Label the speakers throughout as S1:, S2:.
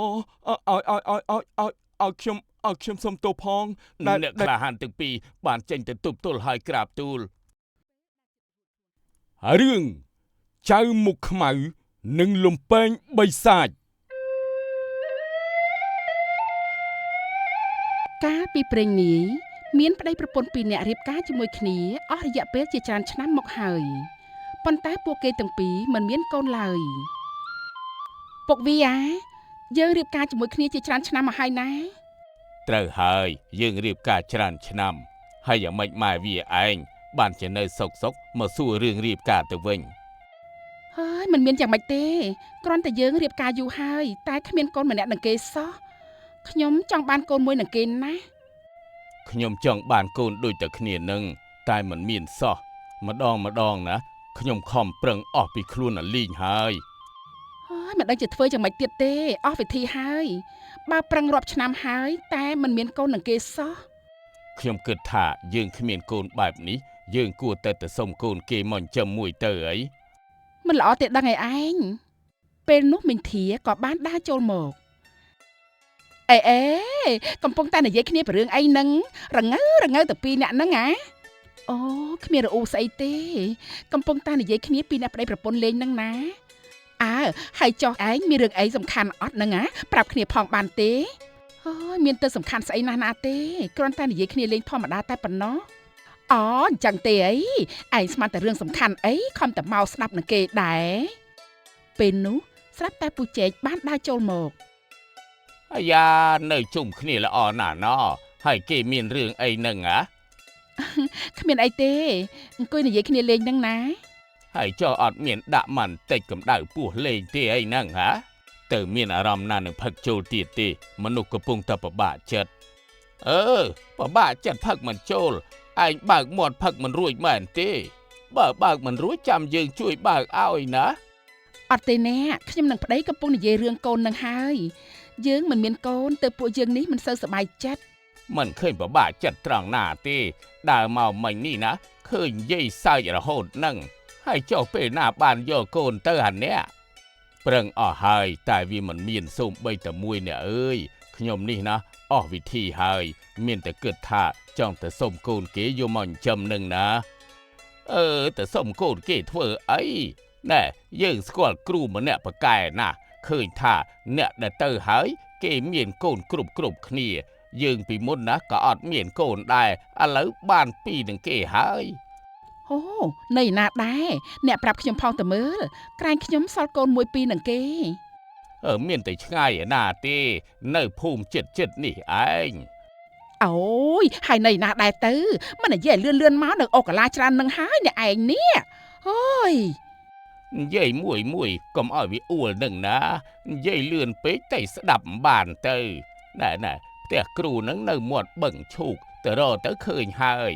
S1: អូឲ្យខ្ញុំសុំទោសផង
S2: អ្នកក្លាហានទាំងពីរបានចេញទៅទប់ទល់ហើយក្រាបទូល
S1: រឿងចៅមុខខ្មៅនិងលំពេងបិសាច
S3: កាលពីព្រេងនាយមានប្តីប្រពន្ធពីរនាក់រៀបការជាមួយគ្នាអស់រយៈពេលជាច្រើនឆ្នាំមកហើយប៉ុន្តែពួកគេទាំងពីរមិនមានកូនឡើយពុកវីយើងរៀបការជាមួយគ្នាជាច្រើនឆ្នាំមកហើយណា
S2: ត្រូវហើយយើងរៀបការច្រើនឆ្នាំហើយយ៉ាងម៉េចម៉ែវាឯងបានជានៅសុកមកសួររឿងរៀបការទៅវិញ
S3: ហើយមិនមានយ៉ាងម៉េចទេគ្រាន់តែយើងរៀបការយូរហើយតែគ្មានកូនម្នាក់នឹងគេសោះខ្ញុំចង់បានកូនមួយនឹងគេណា
S2: ខ្ញុំចង់បានកូនដូចតែគ្នានឹងតែមិនមានសោះម្ដងណាខ្ញុំខំប្រឹងអស់ពីខ្លួនអាលីងហើយ
S3: មិនដឹងជាធ្វើយ៉ាងម៉េចទៀតទេអស់វិធីហើយបើប្រឹងរាប់ឆ្នាំហើយតែមិនមានកូននឹងគេសោះ
S2: ខ្ញុំគិតថាយើងគ្មានកូនបែបនេះយើងគួរតែសុំកូនគេមកចិញ្ចឹមមួយទៅអី
S3: មិនល្អទេដឹងឯងពេលនោះមីងធាក៏បានដើរចូលមកអេកំពុងតែនិយាយគ្នាពីរឿងអីហ្នឹងរងើទៅពីរអ្នកហ្នឹងអូគ្មានរអ៊ូស្អីទេកំពុងតែនិយាយគ្នាពីអ្នកប្តីប្រពន្ធលេងហ្នឹងណាហើយចោះឯងមានរឿងអីសំខាន់អត់ហ្នឹងប្រាប់គ្នាផងបានទេអូយមានទៅសំខាន់ស្អីណាទេគ្រាន់តែនិយាយគ្នាលេងធម្មតាតែប៉ុណ្ណោះអញ្ចឹងទេអីឯងស្មានតែរឿងសំខាន់អីខំតែមកស្ដាប់នឹងគេដែរពេលនោះស្រាប់តែពូជែកបានដើរចូលមក
S2: អាយ៉ានៅជុំគ្នាល្អណាស់ណោះហើយគេមានរឿងអីហ្នឹង
S3: គ្មានអីទេអង្គុយនិយាយគ្នាលេងហ្នឹងណា
S2: ហើយចុះអត់មានដាក់មិនតិចកម្ដៅពោះលេងទេអីហ្នឹងទៅមានអារម្មណ៍ណានឹងផឹកចូលទៀតទេមនុស្សកំពុងតែពិបាកចិត្តពិបាកចិត្តផឹកមិនចូលឯងបើកមាត់ផឹកមិនរួចមែនទេបើបើកមិនរួចចាំយើងជួយបើកឲ្យណា
S3: អត់ទេអ្នកខ្ញុំនឹងប្តីកំពុងនិយាយរឿងកូននឹងហើយយើងមិនមានកូនទៅពួកយើងនេះមិនសូវសប្បាយចិត្ត
S2: មិនឃើញពិបាកចិត្តត្រង់ណាទេដើរមកមិញនេះណាឃើញយាយសើចរហូតនឹងហើយចុះពេលណាបានយកកូនទៅអានេះប្រឹងអស់ហើយតែវាមិនមានសូម្បីតែមួយអ្នកអើយខ្ញុំនេះណាអស់វិធីហើយមានតែគិតថាចង់ទៅសុំកូនគេយកមកចិញ្ចឹមនឹងណាទៅសុំកូនគេធ្វើអីណែយើងស្គាល់គ្រូម្នាក់ប៉កែណាឃើញថាអ្នកដែលទៅហើយគេមានកូនគ្រប់គ្នាយើងពីមុនណាក៏អត់មានកូនដែរឥឡូវបានពីរនឹងគេហើយ
S3: អូនៅណាដែរអ្នកប្រាប់ខ្ញុំផងទៅមើលក្រែងខ្ញុំសល់កូនមួយពីរនឹងគេ
S2: មានតែឆ្ងាយណាទេនៅភូមិចិត្តនេះឯង
S3: អូយហើយនៅណាដែរទៅមិននិយាយលឿនមកនៅអូកាឡាច្រើននឹងហើយអ្នកឯងនេះអូយ
S2: និយាយមួយកុំឲ្យវាអួលនឹងណានិយាយលឿនពេកតែស្ដាប់មិនបានទៅណែផ្ទះគ្រូនឹងនៅមាត់បឹងឈូកទៅរកទៅឃើញហើយ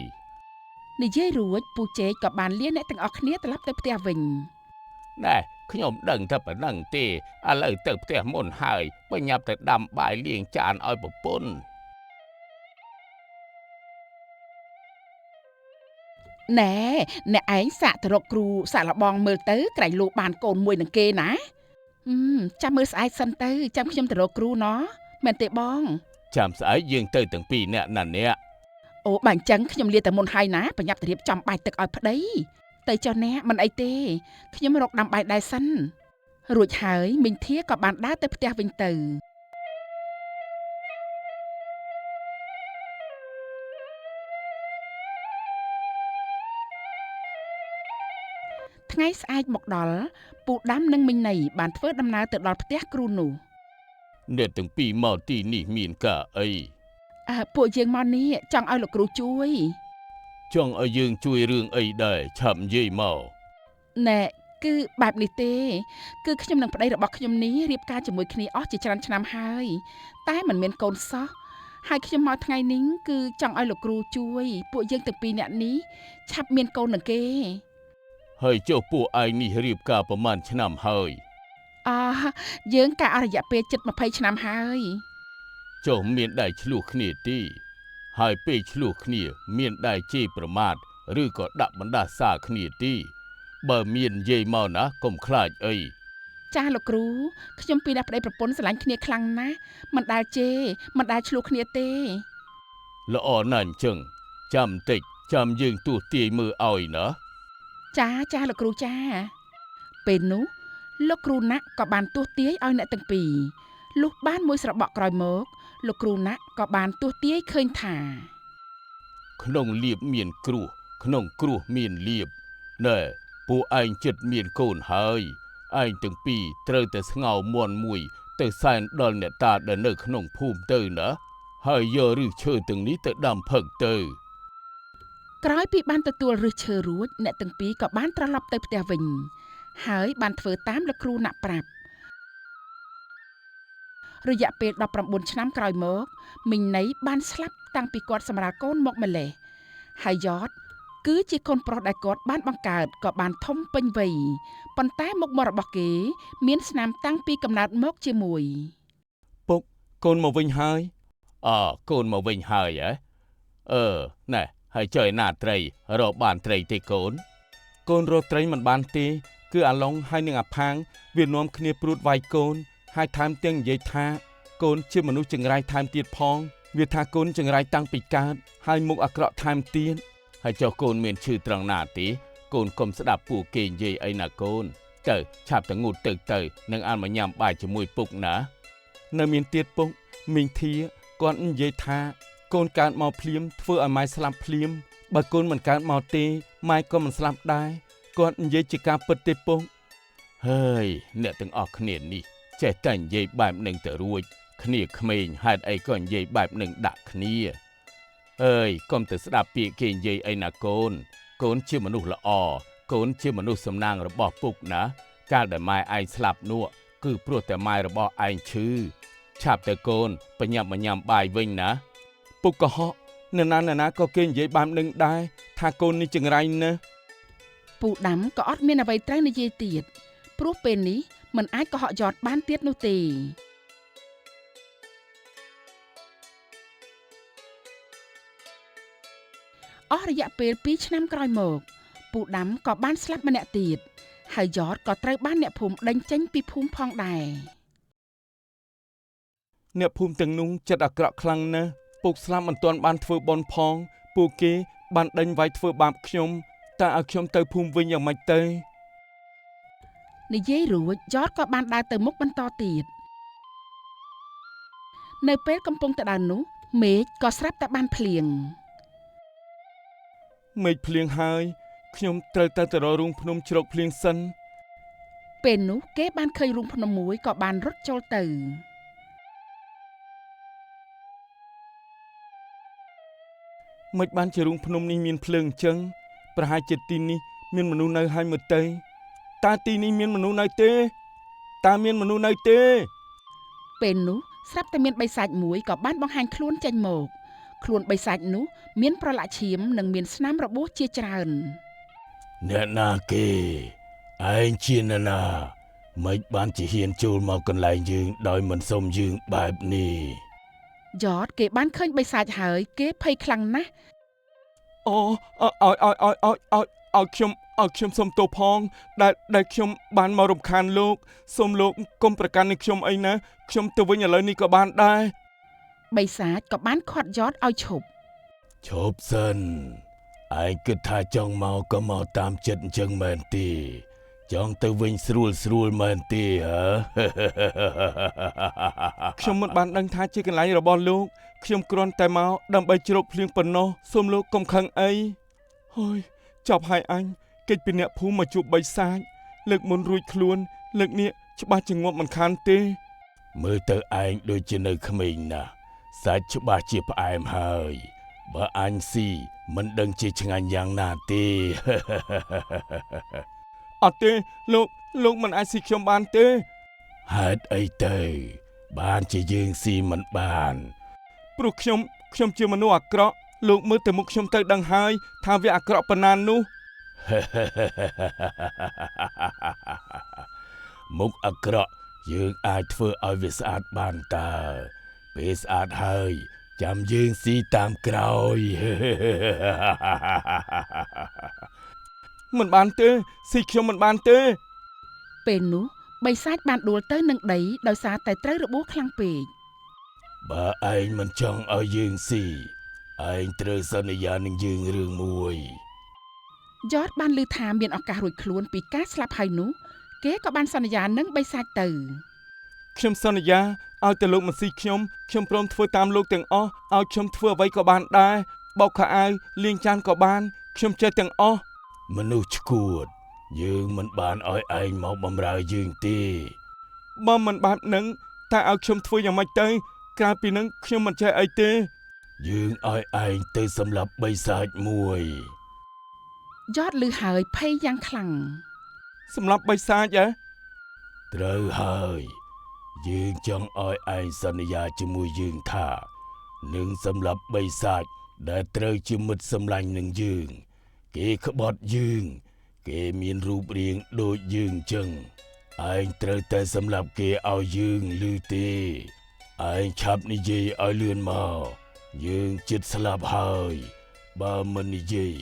S3: និយាយរួចពូជែកក៏បានលាអ្នកទាំងអស់គ្នាត្រឡប់ទៅផ្ទះវិញ
S2: ណែខ្ញុំដឹងតែប៉ុណ្្នឹងទេឥឡូវទៅផ្ទះមុនហើយបញ្ញាប់ទៅដាំបាយលាងចានឲ្យប្រពន្ធ
S3: ណែអ្នកឯងសាក់ទៅរកគ្រូសាក់លបងមើលទៅក្រែងលោកបានកូនមួយនឹងគេណាចាំមើលស្អែកសិនទៅចាំខ្ញុំទៅរកគ្រូណោះមែនទេបង
S2: ចាំស្អែកយើងទៅទាំងពីរអ្នកណាអ្នក
S3: អូបើអញ្ចឹងខ្ញុំលាតែមុនហើយណាប្រញាប់ទៅរៀបចំបាយទឹកឲ្យប្តីទៅចុះអ្នកមិនអីទេខ្ញុំរកដាំបាយដែរសិនរួចហើយមីងធាក៏បានដើរទៅផ្ទះវិញទៅថ្ងៃស្អែកមកដល់ពូដាំនិងមីងណៃបានធ្វើដំណើរទៅដល់ផ្ទះគ្រូនោះ
S2: អ្នកទាំងពីរមកទីនេះមានការអី
S3: ពួកយើងមកនេះចង់ឲ្យលោកគ្រូជួយ
S2: ចង់ឲ្យយើងជួយរឿងអីដែរឆាប់និយាយមក
S3: ណែគឺបែបនេះទេគឺខ្ញុំនិងប្តីរបស់ខ្ញុំនេះរៀបការជាមួយគ្នាអស់ជាច្រើនឆ្នាំហើយតែមិនមានកូនសោះហើយខ្ញុំមកថ្ងៃនេះគឺចង់ឲ្យលោកគ្រូជួយពួកយើងទាំងពីរនាក់នេះឆាប់មានកូននឹងគេ
S2: ហើយចុះពួកឯងនេះរៀបការប្រមាណឆ្នាំហើយ
S3: យើងការអស់រយៈពេលជិត20ឆ្នាំហើយ
S2: ចុះមានដែរឆ្លោះគ្នាទីហើយពេលឆ្លោះគ្នាមានដែរជេរប្រមាថឬក៏ដាក់បណ្ដាសាគ្នាទីបើមាននិយាយមកណាកុំខ្លាចអី
S3: ចាស់លោកគ្រូខ្ញុំពីអ្នកប្តីប្រពន្ធស្រឡាញ់គ្នាខ្លាំងណាស់មិនដែលជេរមិនដែលឆ្លោះគ្នាទេ
S2: ល្អណាស់អញ្ចឹងចាំបន្តិចចាំយើងទស្សទាយមើលឲ្យណា
S3: ចាលោកគ្រូចាពេលនោះលោកគ្រូណាក់ក៏បានទស្សទាយឲ្យអ្នកទាំងពីរលុះបានមួយស្របក់ក្រោយមកលោកគ្រូណាក់ក៏បានទស្សទាយឃើញថា
S2: ក្នុងលៀបមានគ្រោះក្នុងគ្រោះមានលៀបណែពួកឯងចិត្តមានកូនហើយឯងទាំងពីរត្រូវតែស្ងោមន់មួយទៅសែនដល់អ្នកតាដែលនៅក្នុងភូមិទៅណាហើយយកឫសឈើទាំងនេះទៅដាំផឹកទៅ
S3: ក្រោយពីបានទទួលឫសឈើរួចអ្នកទាំងពីរក៏បានត្រឡប់ទៅផ្ទះវិញហើយបានធ្វើតាមលោកគ្រូណាក់ប្រាប់រយៈពេល19ឆ្នាំក្រោយមកមីងណីបានស្លាប់តាំងពីគាត់សម្រាលកូនមកម្លេះហើយយ៉តគឺជាកូនប្រុសដែលគាត់បានបង្កើតក៏បានធំពេញវ័យប៉ុន្តែមុខមាត់របស់គេមានស្នាមតាំងពីកំណើតមកជាមួយ
S1: ពុកកូនមកវិញហើយ
S2: កូនមកវិញហើយហ៎ណែហើយចុះឯណាត្រីរកបានត្រីទេកូន
S1: កូនរកត្រីមិនបានទេគឺអាឡុងហើយនឹងអាផាងវានាំគ្នាព្រួតវាយកូនហើយថែមទាំងនិយាយថាកូនជាមនុស្សចង្រៃថែមទៀតផងវាថាកូនចង្រៃតាំងពីកើតហើយមុខអាក្រក់ថែមទៀត
S2: ហើយចុះកូនមានឈឺត្រង់ណាទេកូនកុំស្ដាប់ពួកគេនិយាយអីណាកូនទៅឆាប់ទៅងូតទៅនឹងអានមកញ៉ាំបាយជាមួយពុកណា
S1: នៅមានទៀតពុកមីងធាគាត់និយាយថាកូនកើតមកភ្លាមធ្វើឲ្យម៉ែស្លាប់ភ្លាមបើកូនមិនកើតមកទេម៉ែក៏មិនស្លាប់ដែរគាត់និយាយជាការពិតទេពុក
S2: ហើយអ្នកទាំងអស់គ្នានេះចេះតែនិយាយបែបនឹងទៅរួចគ្នាក្មេងហេតុអីក៏និយាយបែបនឹងដាក់គ្នាអើយកុំទៅស្ដាប់ពាក្យគេនិយាយអីណាកូនកូនជាមនុស្សល្អកូនជាមនុស្សសំណាងរបស់ពុកណាកាលដែលម៉ែឯងស្លាប់នោះគឺព្រោះតែម៉ែរបស់ឯងឈឺឆាប់ទៅកូនបញ្ញាប់មកញ៉ាំបាយវិញណា
S1: ពុកកុហកនៅណាក៏គេនិយាយបែបនឹងដែរថាកូននេះចង្រៃណាស់
S3: ពូដាំក៏អត់មានអ្វីត្រូវនិយាយទៀតព្រោះពេលនេះមិនអាចកុហកយ៉តបានទៀតនោះទេអស់រយៈពេល2ឆ្នាំក្រោយមកពូដាំក៏បានស្លាប់ម្នាក់ទៀតហើយយ៉តក៏ត្រូវបានអ្នកភូមិដេញចេញពីភូមិផងដែរ
S1: អ្នកភូមិទាំងនោះចិត្តអាក្រក់ខ្លាំងណាស់ពុកស្លាប់មិនទាន់បានធ្វើបុណ្យផងពួកគេបានដេញវាយធ្វើបាបខ្ញុំតែឲ្យខ្ញុំទៅភូមិវិញយ៉ាងម៉េចទៅ
S3: និយាយរួចយ៉តក៏បានដើរទៅមុខបន្តទៀតនៅពេលកំពុងទៅដើរនោះមេឃក៏ស្រាប់តែបានភ្លៀង
S1: មេឃភ្លៀងហើយខ្ញុំត្រូវតែទៅរករូងភ្នំជ្រកភ្លៀងសិន
S3: ពេលនោះគេបានឃើញរូងភ្នំមួយក៏បានរត់ចូលទៅ
S1: មិនបានជារូងភ្នំនេះមានភ្លើងអញ្ចឹងប្រហែលជាទីនេះមានមនុស្សនៅហើយមើលទៅតើទីនេះមានមនុស្សនៅទេតើមានមនុស្សនៅទេ
S3: ពេលនោះស្រាប់តែមានបិសាចមួយក៏បានបង្ហាញខ្លួនចេញមកខ្លួនបិសាចនោះមានប្រឡាក់ឈាមនិងមានស្នាមរបួសជាច្រើន
S2: អ្នកណាគេឯងជាអ្នកណាមិនបានជាហ៊ានចូលមកកន្លែងយើងដោយមិនសុំយើងបែបនេះ
S3: យ៉តគេបានឃើញបិសាចហើយគេភ័យខ្លាំងណាស់
S1: អូឲ្យខ្ញុំសុំទោសផងដែលខ្ញុំបានមករំខានលោកសូមលោកកុំប្រកាន់នឹងខ្ញុំអីណាខ្ញុំទៅវិញឥឡូវនេះក៏បានដែរប
S3: ិសាចក៏បានខាត់យ៉តឲ្យឈប់
S2: ឈប់សិនឯងគិតថាចង់មកក៏មកតាមចិត្តអញ្ចឹងមែនទេចង់ទៅវិញស្រួលមែនទេហ៎
S1: ខ្ញុំមិនបានដឹងថាជាកន្លែងរបស់លោកខ្ញុំគ្រាន់តែមកដើម្បីជ្រកភ្លៀងប៉ុណ្ណោះសូមលោកកុំខឹងអីហើយចប់ហើយអញកិច្ចពីអ្នកភូមិមកជួបបិសាចលើកមុនរួចខ្លួនលើកនេះច្បាស់ជាងាប់មិនខានទេ
S2: មើលទៅឯងដូចជានៅក្មេងណាស់សាច់ច្បាស់ជាផ្អែមហើយបើអញស៊ីមិនដឹងជាឆ្ងាញ់យ៉ាងណាទេ
S1: អត់ទេលោកមិនអាចស៊ីខ្ញុំបានទេ
S2: ហេតុអីទៅបានជាយើងស៊ីមិនបាន
S1: ព្រោះខ្ញុំជាមនុស្សអាក្រក់លោកមើលទៅមុខខ្ញុំទៅដឹងហើយថាវាអាក្រក់ប៉ុណ្ណានោះ
S2: មុខអាក្រក់យើងអាចធ្វើឲ្យវាស្អាតបានតើពេលស្អាតហើយចាំយើងស៊ីតាមក្រោយ
S1: មិនបានទេស៊ីខ្ញុំមិនបានទេ
S3: ពេលនោះព បិសាចបានដួលទៅនឹងដីដោយសារតែត្រូវរបួសខ្លាំងពេក
S2: បើឯងមិនចង់ឲ្យយើងស៊ីឯងត្រូវសន្យានឹងយើងរឿងមួយ
S3: យ៉តបានឮថាមានឱកាសរួចខ្លួនពីការស្លាប់ហើយនោះគេក៏បានសន្យានឹងបិសាចទៅ
S1: ខ្ញុំសន្យាឲ្យតែលោកមិនស៊ីខ្ញុំព្រមធ្វើតាមលោកទាំងអស់ឲ្យខ្ញុំធ្វើអ្វីក៏បានដែរបោកខោអាវលាងចានក៏បានខ្ញុំចេះទាំងអស់
S2: មនុស្សឈួតយើងមិនបានឲ្យឯងមកបម្រើយើងទេ
S1: បើមិនបែបហ្នឹងតែឲ្យខ្ញុំធ្វើយ៉ាងម៉េចទៅក្រៅពីហ្នឹងខ្ញុំមិនចេះអីទេ
S2: យើងឲ្យឯងទៅសម្លាប់បិសាចមួយ
S3: យ៉តឮហើយភ័យយ៉ាងខ្លាំង
S1: សម្រាប់បិសាចហ៎
S2: ត្រូវហើយយើងចង់ឲ្យឯងសន្យាជាមួយយើងថានឹងសម្លាប់បិសាចដែលត្រូវជាមិត្តសម្លាញ់នឹងយើងគេក្បត់យើងគេមានរូបរាងដូចយើងចឹងឯងត្រូវតែសម្លាប់គេឲ្យយើងឮទេឯងឆាប់និយាយឲ្យលឿនមកយើងជិតស្លាប់ហើយបើមិននិយាយ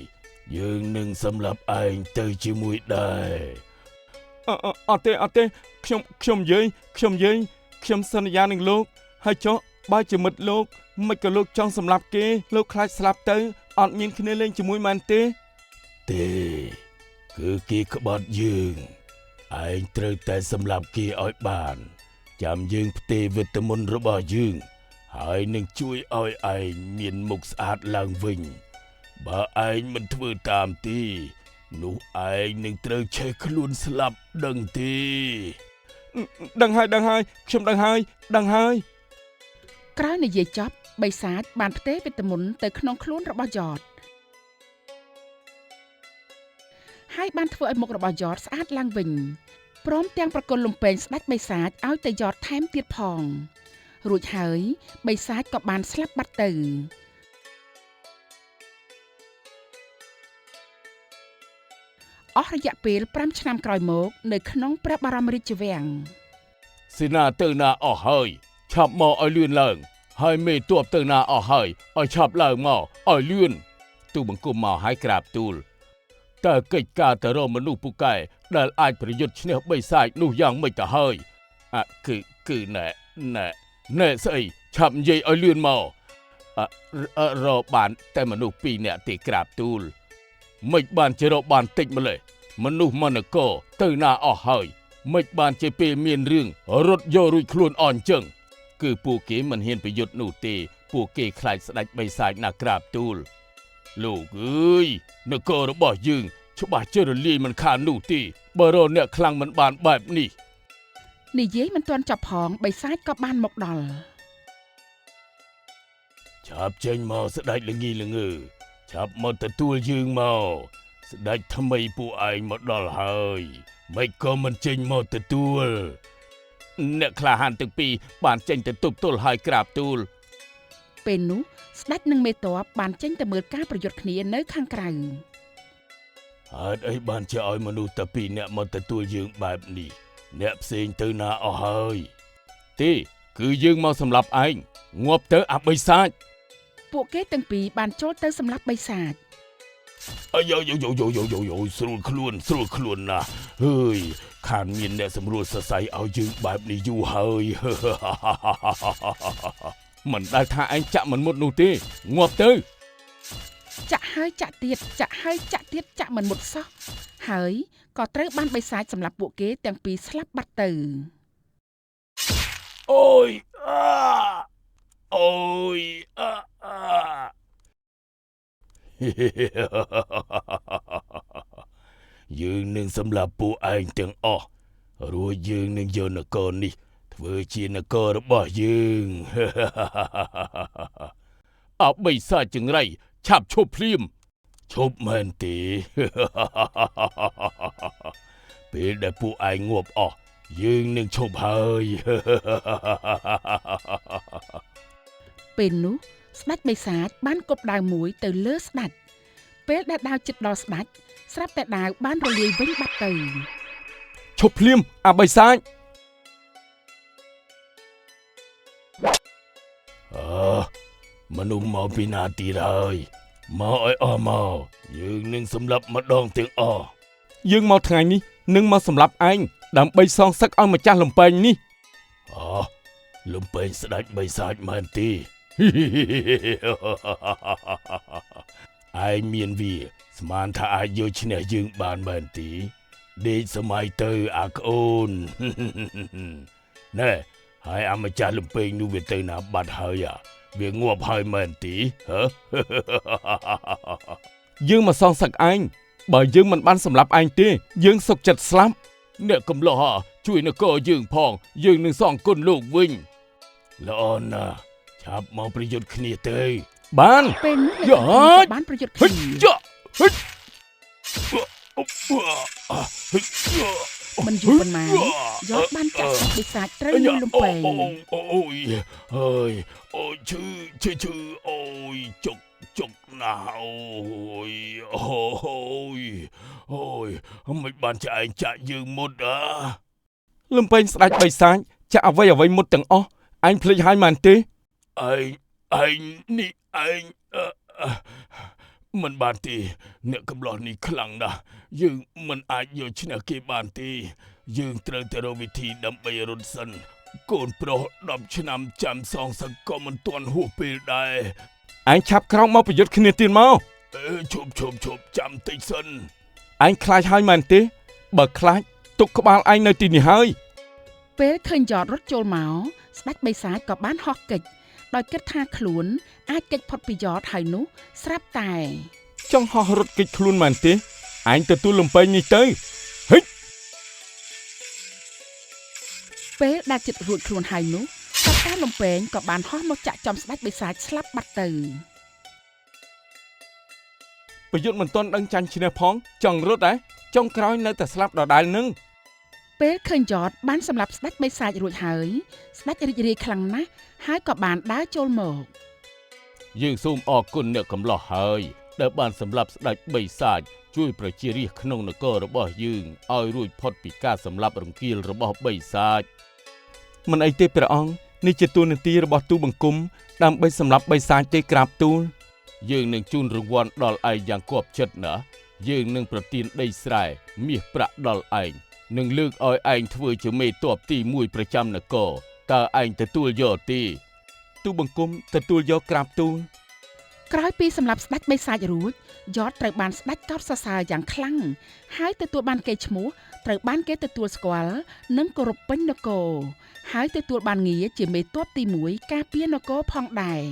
S2: យើងនឹងសម្លាប់ឯងទៅជាមួយដែរ
S1: អត់ទេខ្ញុំនិយាយខ្ញុំសន្យានឹងលោកហើយចុះបើជាមិត្តលោកមិនក៏លោកចង់សម្លាប់គេលោកខ្លាចស្លាប់ទៅអត់មានគ្នាលេងជាមួយមែនទេ
S2: ទេគឺគេក្បត់យើងឯងត្រូវតែសម្លាប់គេឲ្យបានចាំយើងផ្ទេរវិតមុនរបស់យើងហើយនឹងជួយឲ្យឯងមានមុខស្អាតឡើងវិញបើឯងមិនធ្វើតាមទេនោះឯងនឹងត្រូវឆេះខ្លួនស្លាប់ដឹងទេ
S1: ដឹងហើយខ្ញុំដឹងហើយ
S3: ក្រោយនិយាយចប់បិសាចបានផ្ទេរវិតមុនទៅក្នុងខ្លួនរបស់យ៉តហើយបានធ្វើឲ្យមុខរបស់យ៉តស្អាតឡើងវិញព្រមទាំងប្រគល់លំពេងស្ដេចបិសាចឲ្យទៅយ៉តថែមទៀតផងរួចហើយបិសាចក៏បានស្លាប់បាត់ទៅអស់រយៈពេល5ឆ្នាំក្រោយមកនៅក្នុងព្រះបរមរាជវាំង
S2: សេនាទៅណាអស់ហើយឆាប់មកឲ្យលឿនឡើងហើយមេទ័ពទៅណាអស់ហើយឲ្យឆាប់ឡើងមកឲ្យលឿនទូបង្គំមកឲ្យក្រាបទូលតើកិច្ចការទៅរកមនុស្សពូកែដែលអាចប្រយុទ្ធឈ្នះបិសាចនោះយ៉ាងម៉េចទៅហើយគឺណែស្អីឆាប់និយាយឲ្យលឿនមករកបានតែមនុស្ស2នាក់ទេក្រាបទូលមិនបានជារកបានតិចម្លេះមនុស្សមនគរទៅណាអស់ហើយមិនបានជាពេលមានរឿងរត់យករួចខ្លួនអញ្ចឹងគឺពួកគេមិនហ៊ានប្រយុទ្ធនោះទេពួកគេខ្លាចស្ដេចបិសាចណាក្រាបទូលលោកអើយនគររបស់យើងច្បាស់ជារលាយមិនខាននោះទេបើរកអ្នកខ្លាំងមិនបានបែបនេះ
S3: និយាយមិនទាន់ចប់ផងបិសាចក៏បានមកដល់
S2: ឆាប់ចេញមកស្ដេចល្ងីល្ងើឆាប់មកទទួលយើងមកស្ដេចថ្មីពួកឯងមកដល់ហើយមិនក៏មិនចេញមកទទួលអ្នកក្លាហានទាំងពីរបានចេញទៅទប់ទល់ហើយក្រាបទូល
S3: ពេលនោះស្ដេចនិងមេទ័ពបានចេញទៅមើលការប្រយុទ្ធគ្នានៅខាងក្រៅ
S2: ហេតុអីបានជាឲ្យមនុស្សតែ2នាក់មកទទួលយើងបែបនេះអ្នកផ្សេងទៅណាអស់ហើយទេគឺយើងមកសម្លាប់ឯងងាប់ទៅអាបិសាច
S3: ពួកគេទាំងពីរបានចូលទៅសម្លាប់បិសាច
S2: អាយស្រួលខ្លួនណាស់ហើយខានមានអ្នកសម្រួលសរសៃឲ្យយើងបែបនេះយូរហើយ មិនដែលថាឯងចាក់មិនមុតនោះទេងាប់ទៅ
S3: ចាក់ហើយចាក់ទៀតចាក់មិនមុតសោះហើយក៏ត្រូវបានបិសាចសម្លាប់ពួកគេទាំងពីរស្លាប់បាត់ទៅ
S2: អូយយើងនឹងសម្លាប់ពួកឯងទាំងអស់រួចយើងនឹងយកនគរនេះធ្វើជានគររបស់យើង អបិសាចចង្រៃឆាប់ឈប់ភ្លាមឈប់មែនទេ ពេលដែលពួកឯងងាប់អស់យើងនឹងឈប់ហើយ
S3: ពេលនោះស្ដេចបិសាចបានគប់ដាវមួយទៅលើស្ដេចពេលដែលដាវជិតដល់ស្ដេចស្រាប់តែដាវបានរលាយវិញបាត់ទៅ
S1: ឈប់ភ្លាមអាបិសាច
S2: មនុស្សមកពីណាទៀតហើយមកឲ្យអស់មកយើងនឹងសម្លាប់ម្ដងទាំងអស់
S1: យើងមកថ្ងៃនេះនឹងមកសម្លាប់ឯង ដើម្បីសងសឹកឲ្យម្ចាស់លំពេងនេះ
S2: អូលំពេងស្ដេចបិសាចមែនទេ ឯងមានវាស្មានថាអាចយកឈ្នះយើងបានមែនទេដេកសម័យទៅអាក្អូន ណែហើយអាម្ចាស់លំពេងនោះវាទៅណាបាត់ហើយវាងាប់ហើយមែនទេហ៎
S1: យើងមកសងសឹកឯងបើយើងមិនបានសម្លាប់ឯងទេយើងសុខចិត្តស្លាប់
S2: អ្នកកំឡោះជួយនគរយើងផងយើងនឹងសងគុណលោកវិញល្អណាស់ឆាប់មកប្រយុទ្ធគ្នាទៅ
S1: បាន
S3: ពេលនោះ
S1: យ៉ា
S3: បានប្រយុទ្ធ
S2: ហិ
S3: គ្នា
S2: ចហិច
S3: មិនយូរប៉ុន្មានយត់បានចាក់ស្ដេចបិសាចត្រូវនឹងលំពេង
S2: អូយហើយអូយឈឺអូយជុកណាស់អូយមិនបានចាក់ឯងចាក់យើងមុត
S1: លំពេងស្ដេចបិសាចចាក់អ្វីមុតទាំងអស់ឯងភ្លេចហើយមែនទេ
S2: ឯងនេះឯងមិនបានទេអ្នកកំឡោះនេះខ្លាំងណាស់យើងមិនអាចយកឈ្នះគេបានទេយើងត្រូវតែរកវិធីដើម្បីរត់សិនកូនប្រុស10ឆ្នាំចាំសងសឹកក៏មិនទាន់ហួសពេលដែរ
S1: ឯងឆាប់ក្រោកមកប្រយុទ្ធគ្នាទៀតមក
S2: ឈប់ចាំតិចសិន
S1: ឯងខ្លាចហើយមែនទេបើខ្លាចទុកក្បាលឯងនៅទីនេះហើយ
S3: ពេលឃើញយត់រត់ចូលមកស្ដេចបិសាចក៏បានហោះកិច្ចដោយគិតថាខ្លួនអាចគេចផុតពីយត់ហើយនោះស្រាប់តែ
S1: ចង់ហោះរត់គេចខ្លួនមែនទេឯងទទួលលំពេងនេះទៅហិច
S3: ពេលដែលចិត្តរួចខ្លួនហើយនោះសត្វតាលំពេងក៏បានហោះមកចាក់ចំស្ដេចបិសាចស្លាប់បាត់ទៅ
S1: ប្រយុទ្ធមិនទាន់ដឹងចាញ់ឈ្នះផងចង់រត់ចុងក្រោយនៅតែស្លាប់ដដែលនឹង
S3: ពេលឃើញយត់បានសម្លាប់ស្ដេចបិសាចរួចហើយស្ដេចរីករាយខ្លាំងណាស់ហើយក៏បានដើរចូលមក
S2: យើងសូមអរគុណអ្នកកំឡោះហើយដែលបានសម្លាប់ស្ដេចបិសាចជួយប្រជារាស្ត្រក្នុងនគររបស់យើងឲ្យរួចផុតពីការសម្លាប់រង្គាលរបស់បិសាច
S1: មិនអីទេព្រះអង្គនេះជាទូនាទីរបស់ទូបង្គំដើម្បីសម្លាប់បិសាចទេក្រាបទូល
S2: យើងនឹងជូនរង្វាន់ដល់ឯងយ៉ាងគប់ចិត្តណាយើងនឹងប្រទានដីស្រែមាសប្រាក់ដល់ឯងនឹងលើកឲ្យឯងធ្វើជាមេទ័ពទី1ប្រចាំនគរតើឯងទទួលយកទេ
S1: ទូបង្គំទទួលយកក្រាបទូល
S3: ក្រោយពីសម្លាប់ស្ដេចបិសាចរួចយត់ត្រូវបានស្ដេចកោតសរសើរយ៉ាងខ្លាំងហើយទទួលបានកេរ្តិ៍ឈ្មោះត្រូវបានគេទទួលស្គាល់និងគោរពពេញនគរហើយទទួលបានងារជាមេទ័ពទី1ការពារនគរផងដែរ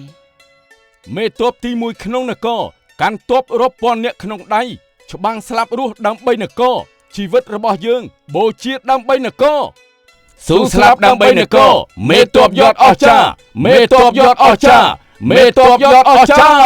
S1: មេទ័ពទី1ក្នុងនគរកាន់ទ័ពរាប់ពាន់នាក់ក្នុងដៃច្បាំងស្លាប់រស់ដើម្បីនគរជីវិតរបស់យើងបូជាដើម្បីនគរ
S2: ស៊ូស្លាប់ដើម្បីនគរមេទ័ពយត់អស្ចារ្យមេទ័ពយត់អស្ចារ្យមេទ័ពយត់អស្ចារ្យ